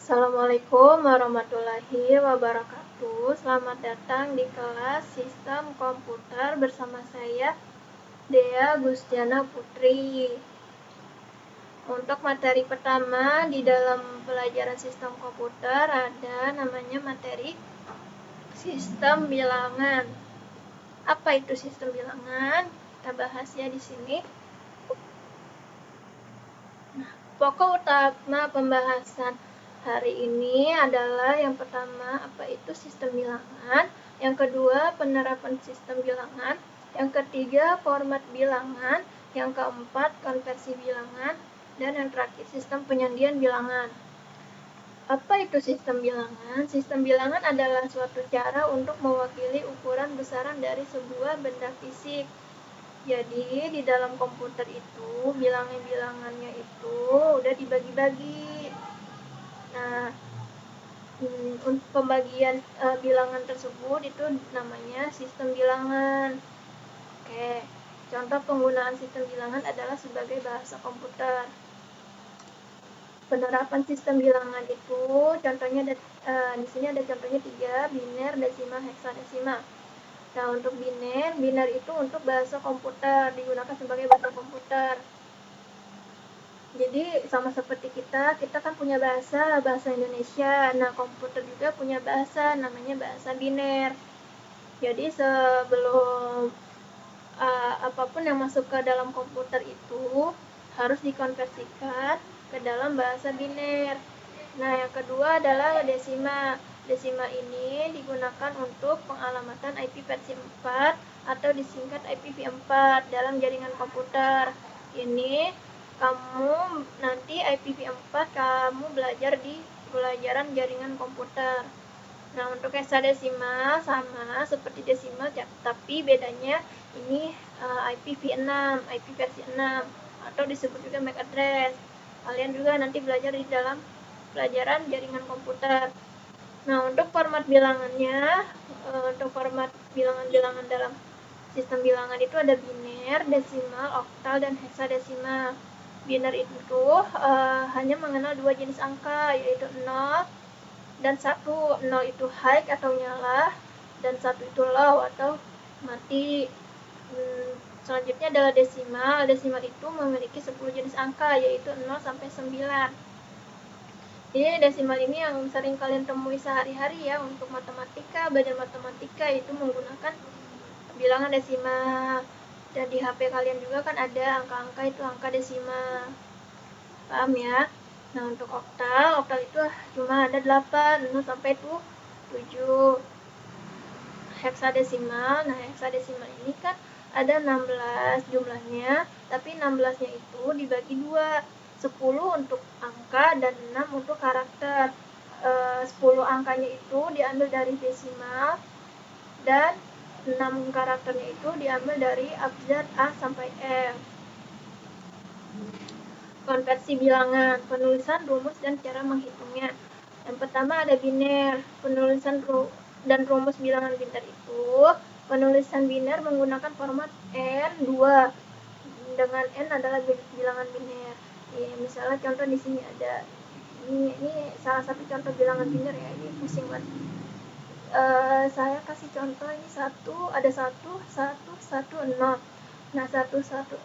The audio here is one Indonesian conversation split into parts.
Assalamualaikum warahmatullahi wabarakatuh. Selamat datang di kelas Sistem Komputer bersama saya, Dea Gustiana Putri. Untuk materi pertama di dalam pelajaran sistem komputer ada namanya materi sistem bilangan. Apa itu sistem bilangan? Kita bahas ya di sini. Pokok utama pembahasan hari ini adalah yang pertama, apa itu sistem bilangan, yang kedua, penerapan sistem bilangan, yang ketiga, format bilangan, yang keempat, konversi bilangan, dan yang terakhir, sistem penyandian bilangan. Apa itu sistem bilangan? Sistem bilangan adalah suatu cara untuk mewakili ukuran besaran dari sebuah benda fisik. Jadi di dalam komputer itu bilangan-bilangannya itu udah dibagi-bagi. Nah, untuk pembagian bilangan tersebut itu namanya sistem bilangan. Oke, contoh penggunaan sistem bilangan adalah sebagai bahasa komputer. Penerapan sistem bilangan itu contohnya di sini ada contohnya 3, biner, desimal, heksadesimal. Nah, untuk biner itu untuk bahasa komputer, digunakan sebagai bahasa komputer. Jadi sama seperti kita kan punya bahasa Indonesia. Nah, komputer juga punya bahasa, namanya bahasa biner. Jadi sebelum apapun yang masuk ke dalam komputer itu harus dikonversikan ke dalam bahasa biner. Nah, yang kedua adalah desimal. Desimal ini digunakan untuk pengalamatan IP versi 4 atau disingkat IPv4 dalam jaringan komputer. Ini kamu nanti IPv4 kamu belajar di pelajaran jaringan komputer. Nah, untuk heksadesimal sama seperti desimal, tapi bedanya ini IPv6, IP versi 6 atau disebut juga MAC address. Kalian juga nanti belajar di dalam pelajaran jaringan komputer. Nah, untuk format bilangannya, untuk format bilangan-bilangan dalam sistem bilangan itu ada biner, desimal, oktal, dan heksadesimal. Biner itu hanya mengenal 2 jenis angka, yaitu 0 dan 1. 0 itu high atau nyala, dan 1 itu low atau mati. Selanjutnya adalah desimal. Desimal itu memiliki 10 jenis angka, yaitu 0 sampai 9. Jadi desimal ini yang sering kalian temui sehari-hari ya untuk matematika, belajar matematika itu menggunakan bilangan desimal. Dan di HP kalian juga kan ada angka-angka itu angka desimal. Paham ya? Nah, untuk oktal itu cuma ada 8, 0 sampai 7. Heksadesimal, nah heksadesimal ini kan ada 16 jumlahnya, tapi 16-nya itu dibagi 2. 10 untuk angka dan 6 untuk karakter. 10 angkanya itu diambil dari desimal dan 6 karakternya itu diambil dari abjad A sampai F. Konversi bilangan, penulisan, rumus, dan cara menghitungnya. Yang pertama ada biner, penulisan dan rumus bilangan biner itu. Penulisan biner menggunakan format N2. Dengan N adalah bilangan biner. Ya, misalnya contoh di sini ada ini salah satu contoh bilangan biner ya, ini pusing banget. Saya kasih contoh ini ada 1, 1, 1, 0. Nah, 1, 1,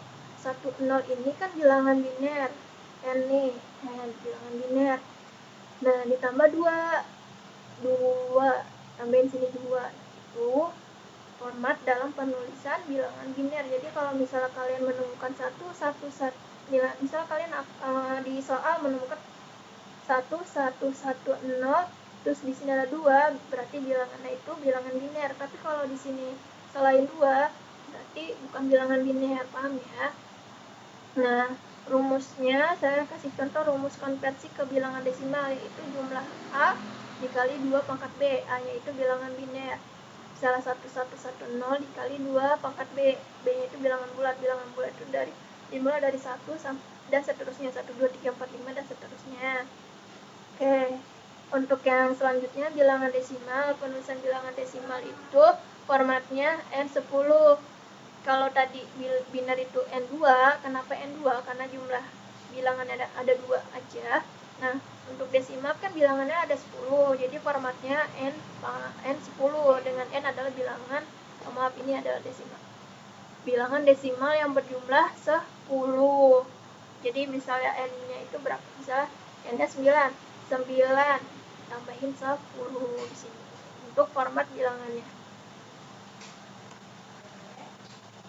1, 0 ini kan bilangan biner. N nih, bilangan biner. Nah, ditambah 2, tambahin sini 2. Itu format dalam penulisan bilangan biner. Jadi kalau misalnya kalian menemukan 1, 1, 1, misal kalian di soal menemukan 1, 1, 1, 0, terus di sini ada 2, berarti bilangannya itu bilangan biner. Tapi kalau di sini selain 2, berarti bukan bilangan biner, paham ya? Nah, rumusnya saya kasih contoh rumus konversi ke bilangan desimal, yaitu jumlah A dikali 2 pangkat B. A-nya itu bilangan biner. Misalnya 1, 1, 1, 0 dikali 2 pangkat B. B-nya itu bilangan bulat. Bilangan bulat itu dimulai dari 1 dan seterusnya. 1, 2, 3, 4, 5, dan seterusnya. Oke. Untuk yang selanjutnya bilangan desimal. Penulisan bilangan desimal itu formatnya N10. Kalau tadi biner itu N2, kenapa N2? Karena jumlah bilangan ada 2 aja. Nah, untuk desimal kan bilangannya ada 10, jadi formatnya N10 dengan N adalah bilangan, maaf ini adalah desimal. Bilangan desimal yang berjumlah 10. Jadi misalnya N-nya itu berapa? Misalnya N-nya 9. 9 tambahin 10 di sini untuk format bilangannya.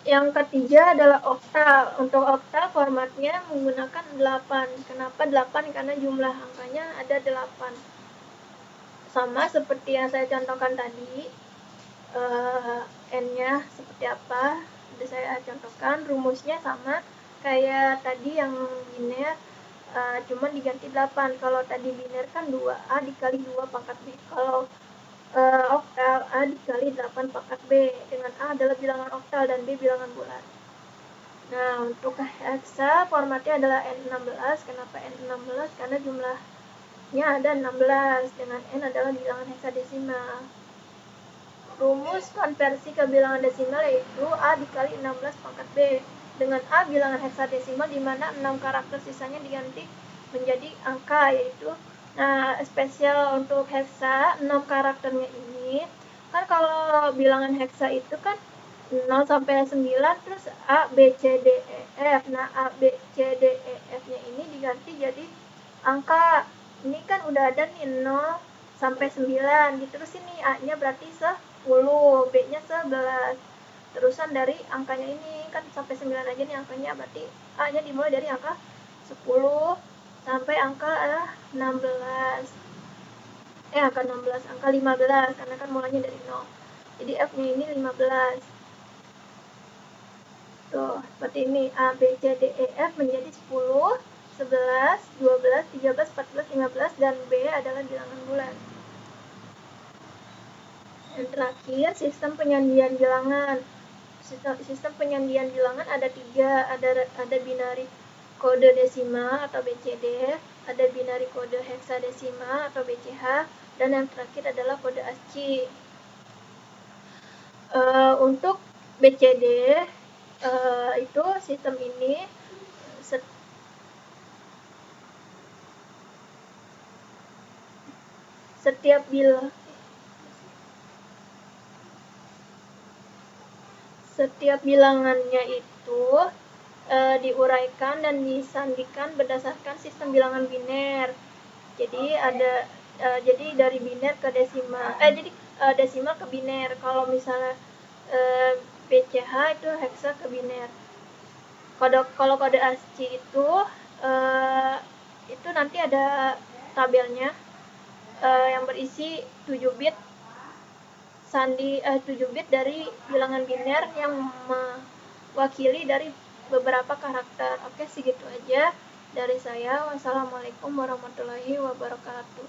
Yang ketiga adalah oktal. Untuk oktal formatnya menggunakan 8. Kenapa 8? Karena jumlah angkanya ada 8. Sama seperti yang saya contohkan tadi, N-nya seperti apa, sudah saya contohkan. Rumusnya sama kayak tadi yang biner, cuman diganti 8. Kalau tadi biner kan 2A dikali 2 pangkat B. Kalau oktal A dikali 8 pangkat B, dengan A adalah bilangan oktal dan B bilangan bulat. Nah, untuk heksa formatnya adalah N16. Kenapa N16? Karena jumlahnya ada 16, dengan N adalah bilangan heksadesimal. Rumus konversi ke bilangan desimal yaitu A dikali 16 pangkat B. Dengan A bilangan heksadesimal di mana 6 karakter sisanya diganti menjadi angka, yaitu spesial untuk heksa 6 karakternya ini kan kalau bilangan heksa itu kan 0 sampai 9 terus A, B, C, D, E, F. Nah, A, B, C, D, E, F-nya ini diganti jadi angka. Ini kan udah ada nih 0 sampai 9. Diterusin nih A-nya berarti 10, B-nya 11. Terusan dari angkanya ini kan sampai 9 aja nih angkanya, berarti A-nya dimulai dari angka 10 sampai angka 16. Angka 16, angka 15 karena kan mulanya dari 0. Jadi F-nya ini 15. Tuh, seperti ini. A, B, C, D, E, F menjadi 10, 11, 12, 13, 14, 15, dan B adalah bilangan bulat. Yang terakhir, sistem penyandian bilangan. Sistem penyandian bilangan ada 3, ada binari kode desimal atau BCD, ada binari kode heksadesimal atau BCH, dan yang terakhir adalah kode ASCII. Untuk BCD itu sistem ini setiap bilangannya itu diuraikan dan disandikan berdasarkan sistem bilangan biner. Jadi jadi dari biner ke desimal. Desimal ke biner. Kalau misalnya BCH itu heksa ke biner. Kalau kode ASCII itu nanti ada tabelnya yang berisi 7 bit 7 bit dari bilangan biner yang mewakili dari beberapa karakter. Oke, segitu aja dari saya. Wassalamualaikum warahmatullahi wabarakatuh.